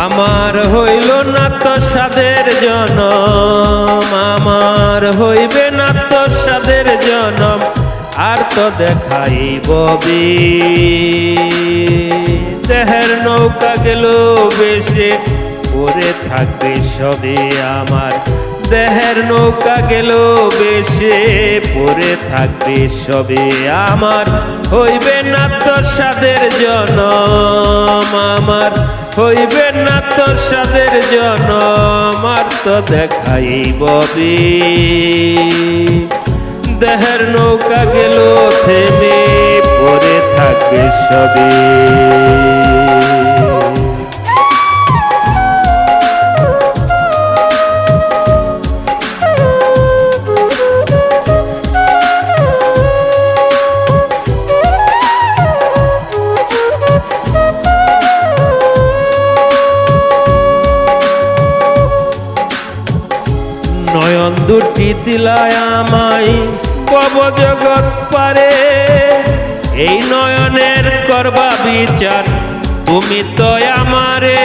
আমার হইল না তো সাদের জনম, আমার হইবে না তো সাদের জনম, আর তো দেখাইব দেহের নৌকা গেল বেশে, পরে থাকবে সবে আমার। দেহের নৌকা গেল বেশে, পরে থাকবে সবে আমার। হইবে না তো সাদের জনম, আমার হইবে না তো সাদের জনম, আর তো দেখাইব দেহের নৌকা গেল থেমে, পরে থাকবে সবে। নয়ন দুটি দিলায় আমায় ভব জগৎ পারে, এই নয়নের করবা বিচার তুমি তো আমারে।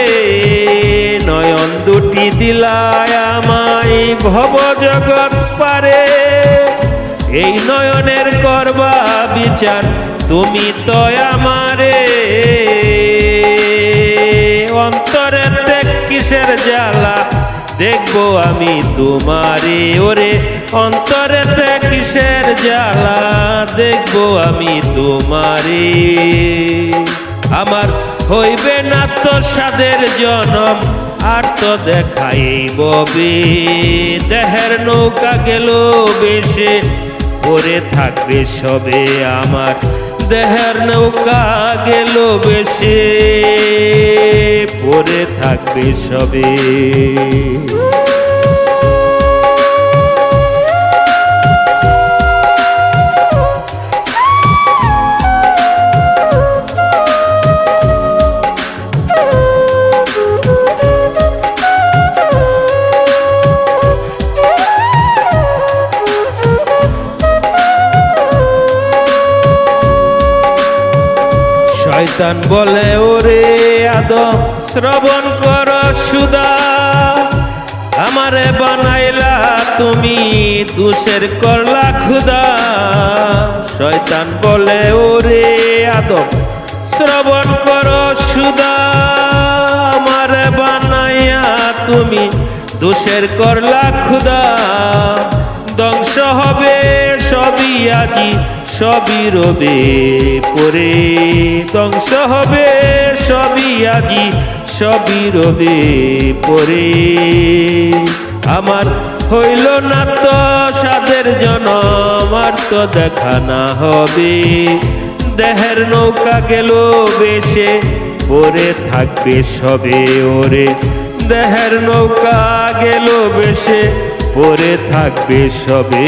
নয়ন দুটি দিলায় আমায় ভব জগৎ পারে, এই নয়নের করবা বিচার তুমি তো আমারে। অন্তরেতে কিসের জ্বালা দেখবো আমি তোমারে, ওরে অন্তরেতে কিসের জ্বালা দেখবো আমি তোমারে। আমার হইবে না তো সাদের জনম, আর তো দেখাইব দেহের নৌকা গেল বেশে, পরে থাকবে সবে আমার। দেহের নৌকা গেল বেশে, পরে থাকবে সবে। শয়তান বলে ওরে আদম শ্রবণ কর সুদা, আমারে বানাইলা তুমি দোষের করলা খুদা। শয়তান বলে ওরে আদম শ্রবণ কর সুদা, আমারে বানাইয়া তুমি দোষের করলা খুদা। ধ্বংস হবে সবই আজি সবই রবে পরে, ধ্বংস হবে সবই আজি সবই রবে পরে। আমার হইল না তো সাদের জনম, আর তো দেখা না হবে দেহের নৌকা গেল বেশে, পরে থাকবে সবে ওরে। দেহের নৌকা গেল বেশে, পরে থাকবে সবে।